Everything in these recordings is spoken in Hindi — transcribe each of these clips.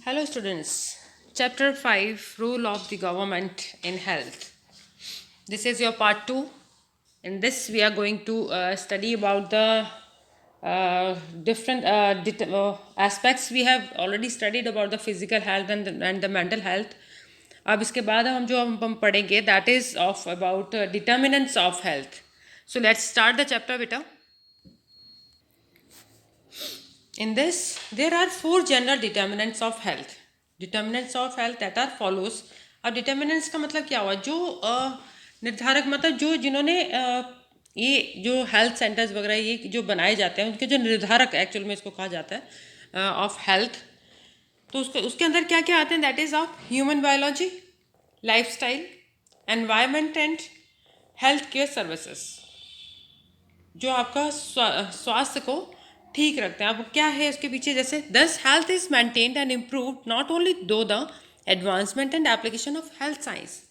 Hello, students. Chapter 5, Role of the Government in Health. This is your part 2. In this, we are going to study about the different aspects. We have already studied about the physical health and the mental health. अब इसके बाद हम पढ़ेंगे that is of about determinants of health. So let's start the chapter, beta. In this, there are 4 general determinants of health. Determinants of health that are follows. अब determinants का मतलब क्या हुआ? जो निर्धारक मतलब जो जिन्होंने ये जो हेल्थ सेंटर्स वगैरह ये जो बनाए जाते हैं उनके जो निर्धारक एक्चुअल में इसको कहा जाता है ऑफ हेल्थ. तो उसके अंदर क्या क्या आते हैं? That is of human biology, lifestyle, environment and health care services. जो आपका स्वास्थ्य को ठीक रखते हैं. अब क्या है इसके पीछे? जैसे दस health is maintained and improved not only दो the advancement and application of health science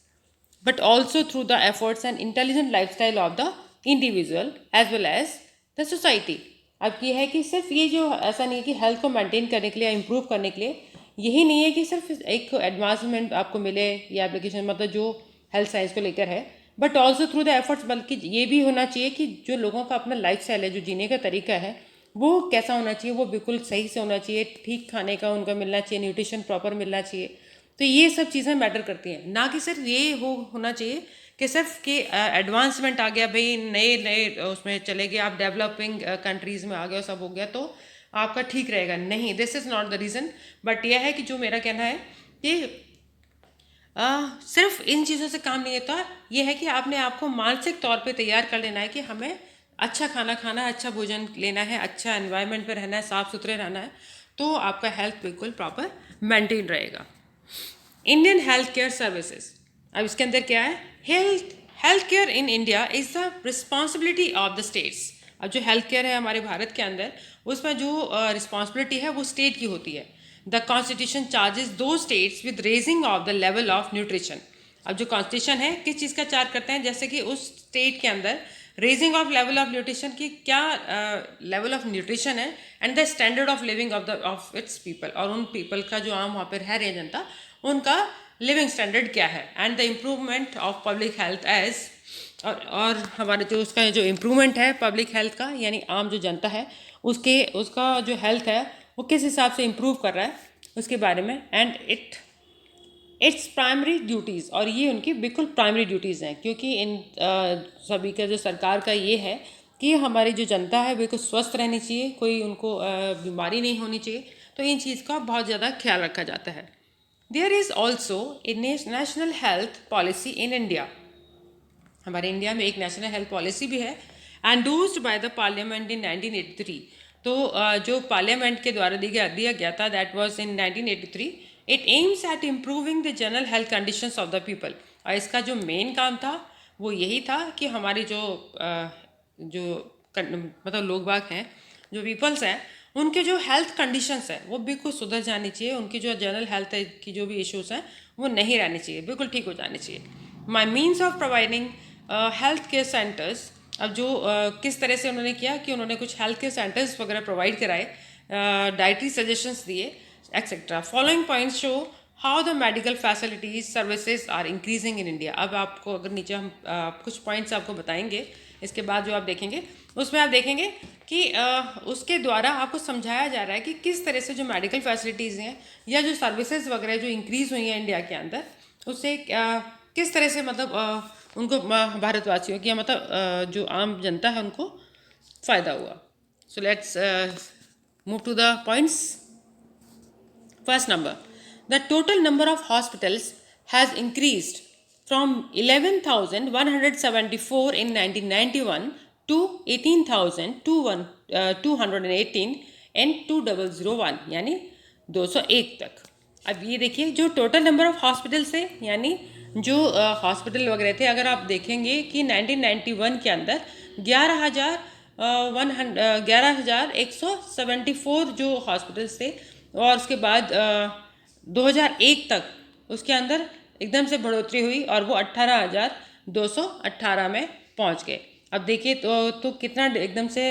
but also through the efforts and intelligent life style of the individual as well as the society. अब ये है कि सिर्फ ये जो ऐसा नहीं है कि हेल्थ को मेंटेन करने के लिए इम्प्रूव करने के लिए यही नहीं है कि सिर्फ एक एडवांसमेंट आपको मिले या एप्लीकेशन मतलब जो हेल्थ साइंस को लेकर है but also through the efforts. बल्कि ये भी होना चाहिए कि जो लोगों का अपना लाइफ स्टाइल है, जो जीने का तरीका है, वो कैसा होना चाहिए, वो बिल्कुल सही से होना चाहिए, ठीक खाने का उनका मिलना चाहिए, न्यूट्रिशन प्रॉपर मिलना चाहिए. तो ये सब चीज़ें मैटर करती हैं. ना कि सिर्फ ये होना चाहिए कि सिर्फ कि एडवांसमेंट आ गया भाई, नए नए उसमें चले गए, आप डेवलपिंग कंट्रीज़ में आ गए, सब हो गया तो आपका ठीक रहेगा. नहीं, this is not the reason. But यह है कि जो मेरा कहना है कि सिर्फ इन चीज़ों से काम नहीं होता. ये है कि आपने आपको मानसिक तौर पे तैयार कर लेना है कि हमें अच्छा खाना खाना है, अच्छा भोजन लेना है, अच्छा एनवायरनमेंट पे रहना है, साफ़ सुथरे रहना है, तो आपका हेल्थ बिल्कुल प्रॉपर मेंटेन रहेगा. Indian health care services. अब इसके अंदर क्या है? Health care in India is the responsibility of the states. अब जो हेल्थ केयर है हमारे भारत के अंदर, उसमें जो रिस्पॉन्सिबिलिटी है वो स्टेट की होती है. द कॉन्स्टिट्यूशन चार्जेस दो states with raising of the level of nutrition. अब जो कॉन्स्टिट्यूशन है किस चीज़ का चार्ज करते हैं? जैसे कि उस स्टेट के अंदर raising of level of nutrition की क्या लेवल ऑफ न्यूट्रिशन है and the standard of living of its people. और उन पीपल का जो आम वहाँ पर रह रही है जनता, उनका लिविंग स्टैंडर्ड क्या है and the improvement of public health as. और हमारे जो उसका जो इम्प्रूवमेंट है पब्लिक हेल्थ का, यानी आम जो जनता है उसका जो हेल्थ है वो किस हिसाब से इम्प्रूव कर रहा है उसके बारे में. And its primary duties. और ये उनकी बिल्कुल प्राइमरी ड्यूटीज़ हैं, क्योंकि इन सभी का जो सरकार का ये है कि हमारी जो जनता है बिल्कुल स्वस्थ रहनी चाहिए, कोई उनको बीमारी नहीं होनी चाहिए. तो इन चीज़ का बहुत ज़्यादा ख्याल रखा जाता है. There is also a national health policy in India. हमारे इंडिया में एक नेशनल हेल्थ पॉलिसी भी है endorsed by the parliament in 1983. तो जो पार्लियामेंट के द्वारा दिया गया था, that was in 1983. It aims at improving the general health conditions of the people. और इसका जो मेन काम था वो यही था कि हमारे जो मतलब लोग बाग हैं, जो पीपल्स हैं, उनके जो हेल्थ कंडीशंस हैं वो बिल्कुल सुधर जानी चाहिए. उनकी जो जनरल हेल्थ की जो भी इश्यूज़ हैं वो नहीं रहनी चाहिए, बिल्कुल ठीक हो जानी चाहिए. By means of providing health care centres. अब जो किस तरह से उन्होंने किया कि उन्होंने कुछ हेल्थ केयर सेंटर्स वगैरह प्रोवाइड कराए, डाइटरी सजेशंस दिए etcetera. Following points show how the medical facilities services are increasing in India. अब आपको अगर नीचे हम कुछ पॉइंट्स आपको बताएंगे, इसके बाद जो आप देखेंगे उसमें आप देखेंगे कि उसके द्वारा आपको समझाया जा रहा है कि किस तरह से जो मेडिकल फैसिलिटीज़ हैं या जो सर्विसेज वगैरह जो इंक्रीज़ हुई हैं इंडिया के अंदर, उससे किस तरह से मतलब उनको भारतवासियों की मतलब जो आम जनता है उनको फ़ायदा हुआ. So let's move to the points. First number, the total number of hospitals has increased from 11,174 in 1991 to 18,218 in 2001, यानी 201 तक. अब ये देखिए जो टोटल नंबर ऑफ हॉस्पिटल्स है, यानी जो हॉस्पिटल वगैरह थे, अगर आप देखेंगे कि 1991 के अंदर 11,174 जो हॉस्पिटल्स थे, और उसके बाद 2001 तक उसके अंदर एकदम से बढ़ोतरी हुई और वो 18,218 में पहुंच गए. अब देखिए तो कितना एकदम से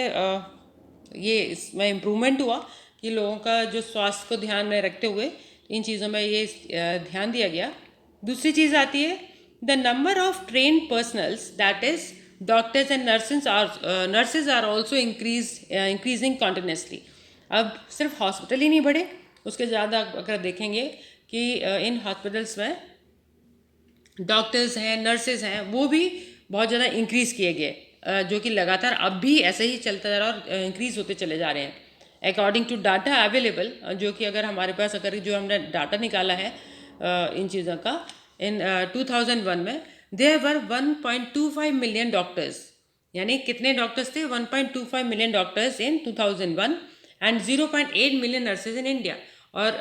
ये इसमें इम्प्रूवमेंट हुआ कि लोगों का जो स्वास्थ्य को ध्यान में रखते हुए इन चीज़ों में ये ध्यान दिया गया। दूसरी चीज़ आती है the number of trained personnels that is doctors and nurses are also increasing continuously. अब सिर्फ हॉस्पिटल ही नहीं बढ़े, उसके ज़्यादा अगर देखेंगे कि इन हॉस्पिटल्स में डॉक्टर्स हैं, नर्सेज हैं, वो भी बहुत ज़्यादा इंक्रीज़ किए गए, जो कि लगातार अब भी ऐसे ही चलता जा रहा है और इंक्रीज़ होते चले जा रहे हैं। अकॉर्डिंग टू डाटा अवेलेबल, जो कि अगर हमारे पास अगर जो हमने डाटा निकाला है इन चीज़ों का, इन 2001 में देयर वर 1.25 मिलियन डॉक्टर्स, यानी कितने डॉक्टर्स थे? 1.25 million doctors in 2001 and 0.8 million nurses in India, और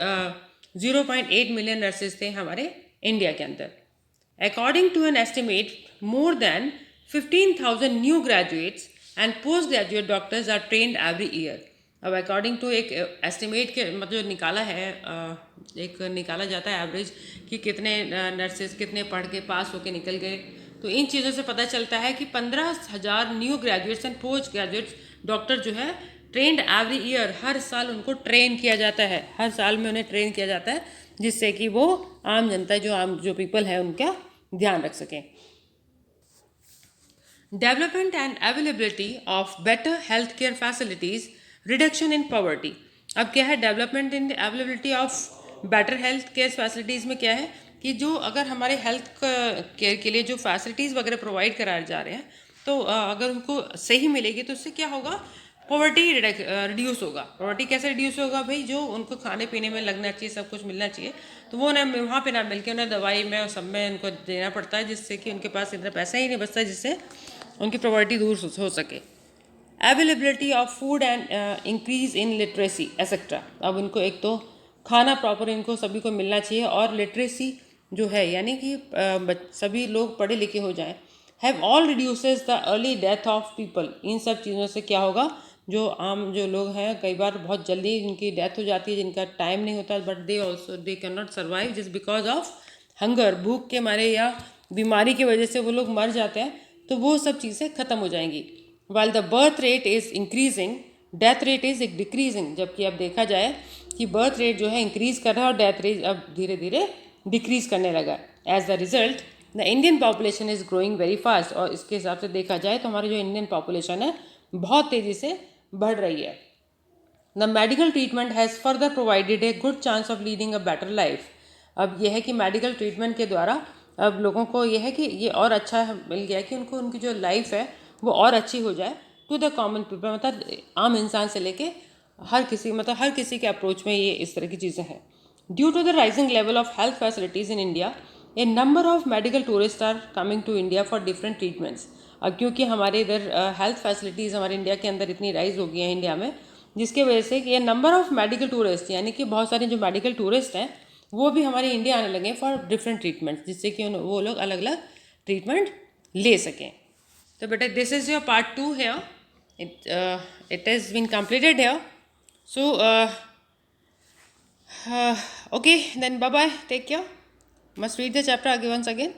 0.8 मिलियन नर्सेज थे हमारे इंडिया के अंदर। According to an estimate, more than 15,000 new graduates and postgraduate doctors are trained every year. अब अकॉर्डिंग टू एक एस्टिमेट के मतलब निकाला है, एक निकाला जाता है एवरेज कि कितने नर्सेज कितने पढ़ के पास होके निकल गए, तो इन चीज़ों से पता चलता है कि 15,000 new graduates and post graduates doctor जो है ट्रेंड एवरी ईयर, हर साल उनको ट्रेन किया जाता है, हर साल में उन्हें ट्रेन किया जाता है, जिससे कि वो आम जनता जो पीपल है उनका ध्यान रख सकें। Development and availability of better health care facilities, reduction in poverty. अब क्या है development in availability of better health care facilities में क्या है कि जो अगर हमारे हेल्थ केयर के लिए जो फैसिलिटीज़ वगैरह प्रोवाइड कराए जा रहे हैं, तो अगर उनको सही मिलेगी तो उससे क्या होगा? पॉवर्टी रिड्यूस होगा। पॉवर्टी कैसे रिड्यूस होगा भाई? जो उनको खाने पीने में लगना चाहिए, सब कुछ मिलना चाहिए, तो वो उन्हें वहाँ पे ना मिल के उन्हें दवाई में और सब में उनको देना पड़ता है, जिससे कि उनके पास इतना पैसा ही नहीं बचता जिससे उनकी पॉवर्टी दूर हो सके। Availability of food and increase in literacy etcetera. अब उनको एक तो खाना प्रॉपर इनको सभी को मिलना चाहिए, और लिटरेसी जो है यानी कि सभी लोग पढ़े लिखे हो जाएं। Have all reduces the early death of people. इन सब चीज़ों से क्या होगा? जो आम जो लोग हैं कई बार बहुत जल्दी जिनकी डेथ हो जाती है, जिनका टाइम नहीं होता, but they can not survive just because of hunger, भूख के मारे या बीमारी की वजह से वो लोग मर जाते हैं, तो वो सब चीज़ें ख़त्म हो जाएंगी। While the birth rate is increasing, death rate is decreasing. जबकि अब देखा जाए कि बर्थ रेट जो है इंक्रीज़ कर रहा है और डेथ रेट अब धीरे धीरे डिक्रीज़ करने लगा। As the result the Indian population is growing very fast. और इसके हिसाब से देखा जाए तो हमारी जो इंडियन पॉपुलेशन है बहुत तेज़ी से बढ़ रही है। The medical treatment has further provided a good chance of leading a better life. अब यह है कि मेडिकल ट्रीटमेंट के द्वारा अब लोगों को यह है कि ये और अच्छा मिल गया कि उनको उनकी जो लाइफ है वो और अच्छी हो जाए टू द कॉमन पीपल, मतलब आम इंसान से लेके हर किसी के अप्रोच में ये इस तरह की चीज़ें हैं। Due to the rising level of health facilities in India, a number of medical tourist are coming to India for different treatments. अब क्योंकि हमारे इधर हेल्थ फैसिलिटीज़ हमारे इंडिया के अंदर इतनी राइज हो गई हैं इंडिया में, जिसके वजह से कि ये नंबर ऑफ मेडिकल टूरिस्ट यानी कि बहुत सारे जो मेडिकल टूरिस्ट हैं वो भी हमारे इंडिया आने लगे फॉर डिफरेंट ट्रीटमेंट्स, जिससे कि वो लोग अलग अलग ट्रीटमेंट ले सकें। तो बेटा this is your part 2 here, it has been completed here. So okay, then bye bye, take care. Must read the chapter again once again.